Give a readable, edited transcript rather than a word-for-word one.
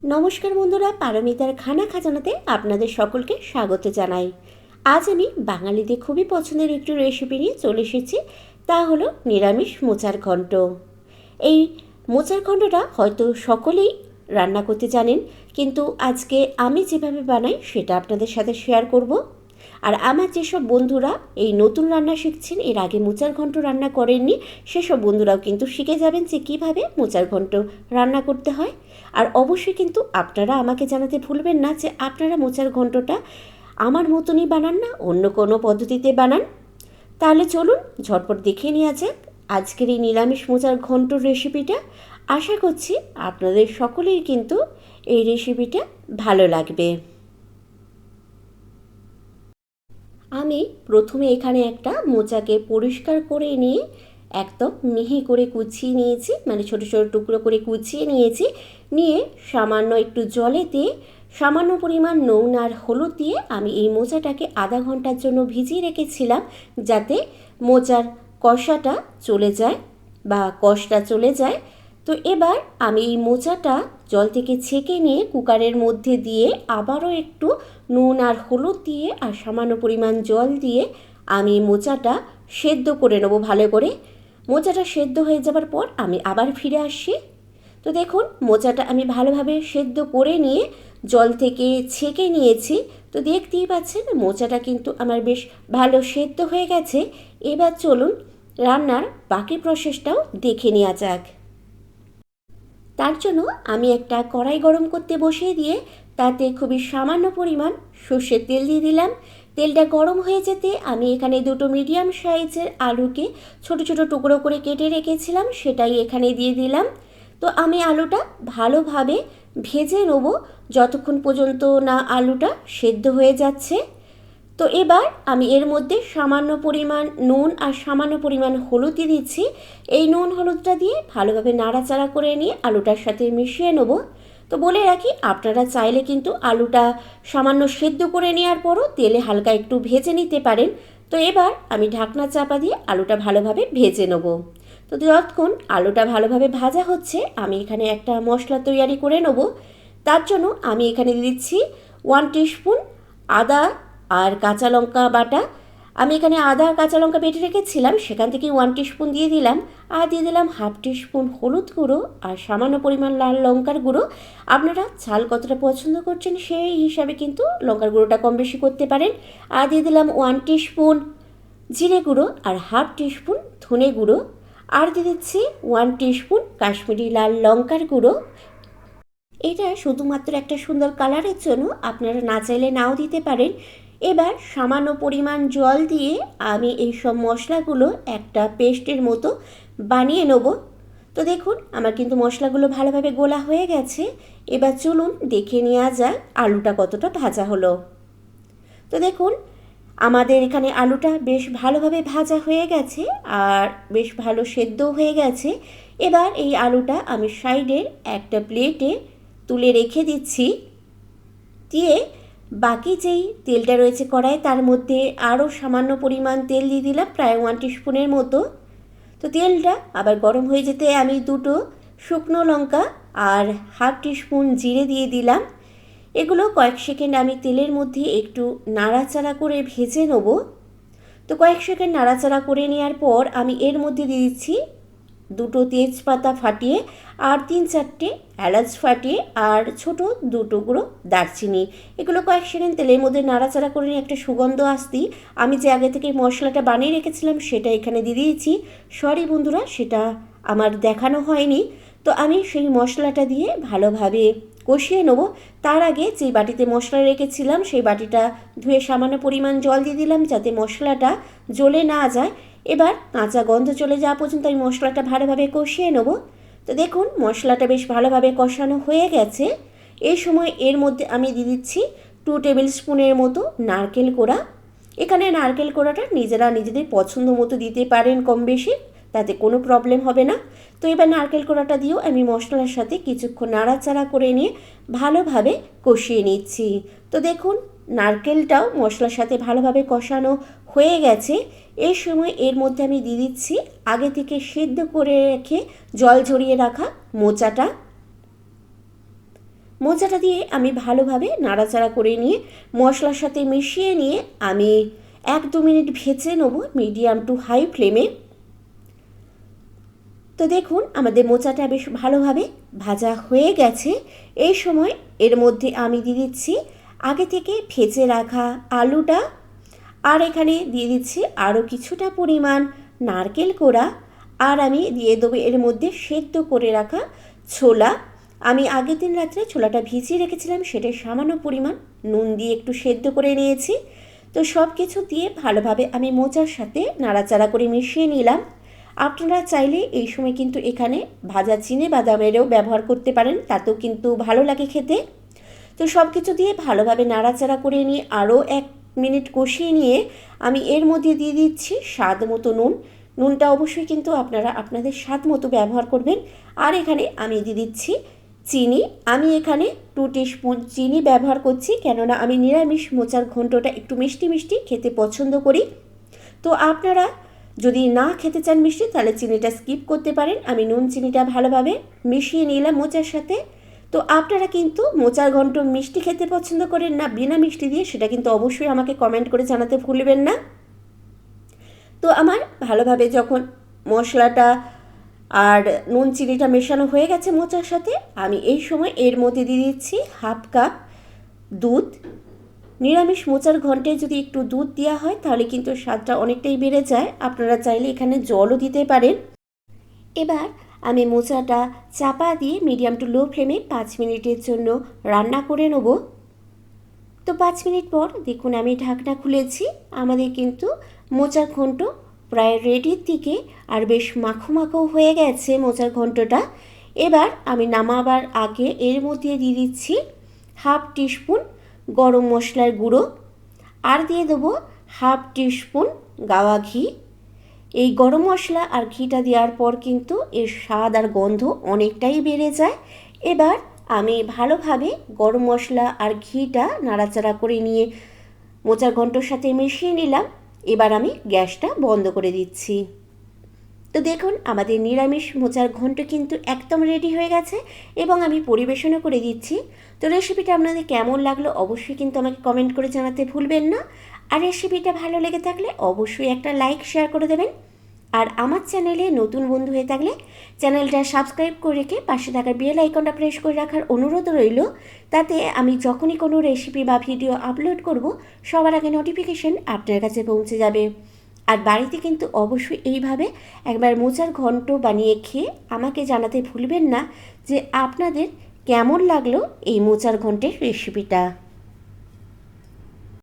নমস্কার বন্ধুরা, পারমিতার খানা খাজানাতে আপনাদের সকলকে স্বাগত জানাই। আজ আমি বাঙালিদের খুবই পছন্দের একটি রেসিপি নিয়ে চলে এসেছি, তা হলো নিরামিষ মোচার ঘন্ট। এই মোচার ঘন্টটা হয়তো সকলেই রান্না করতে জানেন, কিন্তু আজকে আমি যেভাবে বানাই সেটা আপনাদের সাথে শেয়ার করব। আর আমার যেসব বন্ধুরা এই নতুন রান্না শিখছেন, এর আগে মোচার ঘন্ট রান্না করেননি, সেসব বন্ধুরাও কিন্তু শিখে যাবেন যে কীভাবে মোচার ঘন্ট রান্না করতে হয়। আর অবশ্যই কিন্তু আপনারা আমাকে জানাতে ভুলবেন না যে আপনারা মোচার ঘন্টটা আমার মতনই বানান না অন্য কোনো পদ্ধতিতে বানান। তাহলে চলুন ঝটপট দেখে নেওয়া যাক আজকের এই নিরামিষ মোচার ঘন্টর রেসিপিটা। আশা করছি আপনাদের সকলেই কিন্তু এই রেসিপিটা ভালো লাগবে। আমি প্রথমে এখানে একটা মোচাকে পরিষ্কার করে নিয়ে একদম মিহি করে কুচিয়ে নিয়েছি, মানে ছোটো ছোটো টুকরো করে কুচিয়ে নিয়েছি। নিয়ে সামান্য একটু জলেতে সামান্য পরিমাণ নুন আর হলুদ দিয়ে আমি এই মোচাটাকে আধা ঘন্টার জন্য ভিজিয়ে রেখেছিলাম, যাতে মোচার কষাটা চলে যায় বা কষটা চলে যায়। তো এবার আমি এই মোচাটা জল থেকে ছেঁকে নিয়ে কুকারের মধ্যে দিয়ে আবারও একটু নুন আর হলুদ দিয়ে আর সামান্য পরিমাণ জল দিয়ে আমি মোচাটা সেদ্ধ করে নেবো ভালো করে। মোচাটা সেদ্ধ হয়ে যাবার পর আমি আবার ফিরে আসছি। তো দেখুন মোচাটা আমি ভালোভাবে সেদ্ধ করে নিয়ে জল থেকে ছেঁকে নিয়েছি। তো দেখতেই পাচ্ছেন মোচাটা কিন্তু আমার বেশ ভালো সেদ্ধ হয়ে গেছে। এবার চলুন রান্নার বাকি প্রসেসটাও দেখে নেওয়া যাক। তার জন্য আমি একটা কড়াই গরম করতে বসিয়ে দিয়ে তাতে খুবই সামান্য পরিমাণ সর্ষের তেল দিয়ে দিলাম। তেলটা গরম হয়ে যেতে আমি এখানে দুটো মিডিয়াম সাইজের আলুকে ছোট ছোট টুকরো করে কেটে রেখেছিলাম, সেটাই এখানে দিয়ে দিলাম। তো আমি আলুটা ভালোভাবে ভেজে নেব যতক্ষণ পর্যন্ত না আলুটা সেদ্ধ হয়ে যাচ্ছে। তো এবার আমি এর মধ্যে সামান্য পরিমাণ নুন আর সামান্য পরিমাণ হলুদ দিয়ে দিচ্ছি। এই নুন হলুদটা দিয়ে ভালোভাবে নাড়াচাড়া করে নিয়ে আলুটার সাথে মিশিয়ে নেব। তো বলে রাখি, আপনারা চাইলে কিন্তু আলুটা সামান্য সেদ্ধ করে নেওয়ার পরও তেলে হালকা একটু ভেজে নিতে পারেন। তো এবার আমি ঢাকনা চাপা দিয়ে আলুটা ভালোভাবে ভেজে নেব। তো যতক্ষণ আলুটা ভালোভাবে ভাজা হচ্ছে আমি এখানে একটা মশলা তৈরি করে নেব। তার জন্য আমি এখানে দিচ্ছি 1 টিস্পুন আদা আর কাঁচা লঙ্কা বাটা। আমি এখানে আদা আর কাঁচা লঙ্কা বেটে রেখেছিলাম, সেখান থেকে 1 টিস্পুন দিয়ে দিলাম। আর দিয়ে দিলাম 1/2 টিস্পুন হলুদ গুঁড়ো আর সামান্য পরিমাণ লাল লঙ্কার গুঁড়ো। আপনারা ঝাল কতটা পছন্দ করছেন সেই হিসাবে কিন্তু লঙ্কার গুঁড়োটা কম বেশি করতে পারেন। আর দিয়ে দিলাম 1 টিস্পুন জিরে গুঁড়ো আর 1/2 টিস্পুন ধনে গুঁড়ো। আর দিয়ে দিচ্ছি 1 টিস্পুন কাশ্মীরি লাল লঙ্কার গুঁড়ো। এটা শুধুমাত্র একটা সুন্দর কালারের জন্য, আপনারা না চাইলে নাও দিতে পারেন। এবার সামান্য পরিমাণ জল দিয়ে আমি এই সব মশলাগুলো একটা পেস্টের মতো বানিয়ে নেব। তো দেখুন আমার কিন্তু মশলাগুলো ভালোভাবে গোলা হয়ে গেছে। এবার চলুন দেখে নেওয়া যাক আলুটা কতটা ভাজা হলো। তো দেখুন আমাদের এখানে আলুটা বেশ ভালোভাবে ভাজা হয়ে গেছে আর বেশ ভালো সেদ্ধ হয়ে গেছে। এবার এই আলুটা আমি সাইডের একটা প্লেটে তুলে রেখে দিচ্ছি। দিয়ে বাকি যেই তেলটা রয়েছে কড়াই, তার মধ্যে আরও সামান্য পরিমাণ তেল দিয়ে দিলাম, প্রায় 1 টিস্পুনের মতো। তো তেলটা আবার গরম হয়ে যেতে আমি দুটো শুকনো লঙ্কা আর 1/2 টিস্পুন জিরে দিয়ে দিলাম। এগুলো কয়েক সেকেন্ড আমি তেলের মধ্যে একটু নাড়াচাড়া করে ভেজে নেব। তো কয়েক সেকেন্ড নাড়াচাড়া করে নেওয়ার পর আমি এর মধ্যে দিয়ে দিচ্ছি দুটো তেজপাতা ফাটিয়ে আর 3-4টে এলাচ ফাটিয়ে আর ছোট 2 টুকরো দারচিনি। এগুলো কয়েক সেকেন্ড তেলের মধ্যে নাড়াচাড়া করে নিয়ে একটা সুগন্ধ আসতেই আমি যে আগে থেকে মশলাটা বানিয়ে রেখেছিলাম সেটা এখানে দিয়ে দিয়েছি। সরি বন্ধুরা, সেটা আমার দেখানো হয়নি। তো আমি সেই মশলাটা দিয়ে ভালোভাবে কষিয়ে নেব। তার আগে যে বাটিতে মশলা রেখেছিলাম সেই বাটিটা ধুয়ে সামান্য পরিমাণ জল দিয়ে দিলাম, যাতে মশলাটা জ্বলে না যায়। এবার কাঁচা গন্ধ চলে যাওয়া পর্যন্ত আমি মশলাটা ভালোভাবে কষিয়ে নেব। তো দেখুন মশলাটা বেশ ভালোভাবে কষানো হয়ে গেছে। এই সময় এর মধ্যে আমি দিয়ে দিচ্ছি 2 টেবিল স্পুনের মতো নারকেল কোড়া। এখানে নারকেল কোড়াটা নিজেরা নিজেদের পছন্দ মতো দিতে পারেন কম বেশি, তাতে কোনো প্রবলেম হবে না। তো এবার নারকেল কোড়াটা দিয়েও আমি মশলার সাথে কিছুক্ষণ নাড়াচাড়া করে নিয়ে ভালোভাবে কষিয়ে নিচ্ছি। তো দেখুন নারকেলটাও মশলার সাথে ভালোভাবে কষানো হয়ে গেছে। এই সময় এর মধ্যে আমি দিয়ে দিচ্ছি আগে থেকে সেদ্ধ করে রেখে জল ঝরিয়ে রাখা মোচাটা। মোচাটা দিয়ে আমি ভালোভাবে নাড়াচাড়া করে নিয়ে মশলার সাথে মিশিয়ে নিয়ে আমি 1-2 মিনিট ভেজে নেব মিডিয়াম টু হাই ফ্লেমে। তো দেখুন আমাদের মোচাটা বেশ ভালোভাবে ভাজা হয়ে গেছে। এই সময় এর মধ্যে আমি দিয়ে দিচ্ছি আগে থেকে ভেজে রাখা আলুটা, আর এখানে দিয়ে দিচ্ছি আরও কিছুটা পরিমাণ নারকেল কোড়া, আর আমি দিয়ে দেবো এর মধ্যে সেদ্ধ করে রাখা ছোলা। আমি আগের দিন রাত্রে ছোলাটা ভিজিয়ে রেখেছিলাম, সেটা সামান্য পরিমাণ নুন দিয়ে একটু সেদ্ধ করে নিয়েছি। তো সব কিছু দিয়ে ভালোভাবে আমি মোচার সাথে নাড়াচাড়া করে মিশিয়ে নিলাম। আপনারা চাইলে এই সময় কিন্তু এখানে ভাজা চিনে বাদামেরও ব্যবহার করতে পারেন, তাতেও কিন্তু ভালো লাগে খেতে। তো সব কিছু দিয়ে ভালোভাবে নাড়াচাড়া করে নিয়ে আরও 1 মিনিট কষিয়ে নিয়ে আমি এর মধ্যে দিয়ে দিচ্ছি স্বাদ মতো নুন। নুনটা অবশ্যই কিন্তু আপনারা আপনাদের স্বাদ মতো ব্যবহার করবেন। আর এখানে আমি দিয়ে দিচ্ছি চিনি। আমি এখানে 2 টিস্পুন চিনি ব্যবহার করছি, কেননা আমি নিরামিষ মোচার ঘন্টটা একটু মিষ্টি মিষ্টি খেতে পছন্দ করি। তো আপনারা যদি না খেতে চান মিষ্টি, তাহলে চিনিটা স্কিপ করতে পারেন। আমি নুন চিনিটা ভালোভাবে মিশিয়ে নিলাম মোচার সাথে। তো আপনারা কিন্তু মোচার ঘন্ট মিষ্টি খেতে পছন্দ করেন না বিনা মিষ্টি দিয়ে, সেটা কিন্তু অবশ্যই আমাকে কমেন্ট করে জানাতে ভুলবেন না। তো আমার ভালোভাবে যখন মশলাটা আর নুন চিনিটা মেশানো হয়ে গেছে মোচার সাথে, আমি এই সময় এর মধ্যে দিয়ে দিচ্ছি 1/2 কাপ দুধ। নিরামিষ মোচার ঘন্টে যদি একটু দুধ দেওয়া হয় তাহলে কিন্তু স্বাদটা অনেকটাই বেড়ে যায়। আপনারা চাইলে এখানে জলও দিতে পারেন। এবার আমি মোচাটা চাপা দিয়ে মিডিয়াম টু লো ফ্লেমে 5 মিনিটের জন্য রান্না করে নেব। তো 5 মিনিট পর দেখুন আমি ঢাকনা খুলেছি। আমাদের কিন্তু মোচার ঘন্ট প্রায় রেডির দিকে, আর বেশ মাখো মাখো হয়ে গেছে মোচার ঘন্টটা। এবার আমি নামাবার আগে এর মধ্যে দিয়ে দিচ্ছি 1/2 টিস্পুন গরম মশলার গুঁড়ো, আর দিয়ে দেবো 1/2 টিস্পুন গাওয়া ঘি। এই গরম মশলা আর ঘিটা দেওয়ার পর কিন্তু এর স্বাদ আর গন্ধ অনেকটাই বেড়ে যায়। এবার আমি ভালোভাবে গরম মশলা আর ঘিটা নাড়াচাড়া করে নিয়ে মোচার ঘন্টর সাথে মিশিয়ে নিলাম। এবার আমি গ্যাসটা বন্ধ করে দিচ্ছি। তো দেখুন আমাদের নিরামিষ মোচার ঘন্ট কিন্তু একদম রেডি হয়ে গেছে এবং আমি পরিবেশনও করে দিচ্ছি। তো রেসিপিটা আপনাদের কেমন লাগলো অবশ্যই কিন্তু আমাকে কমেন্ট করে জানাতে ভুলবেন না। আর রেসিপিটা ভালো লেগে থাকলে অবশ্যই একটা লাইক শেয়ার করে দেবেন। আর আমার চ্যানেলে নতুন বন্ধু হয়ে থাকলে চ্যানেলটা সাবস্ক্রাইব করে রেখে পাশে থাকা বেল আইকনটা প্রেস করে রাখার অনুরোধ রইল। তাতে আমি যখনই কোনো রেসিপি বা ভিডিও আপলোড করব সবার আগে নোটিফিকেশন আপনার কাছে পৌঁছে যাবে। আর বাড়িতে কিন্তু অবশ্যই এইভাবে একবার মোচার ঘন্ট বানিয়ে খেয়ে আমাকে জানাতে ভুলবেন না যে আপনাদের কেমন লাগলো এই মোচার ঘন্টের রেসিপিটা।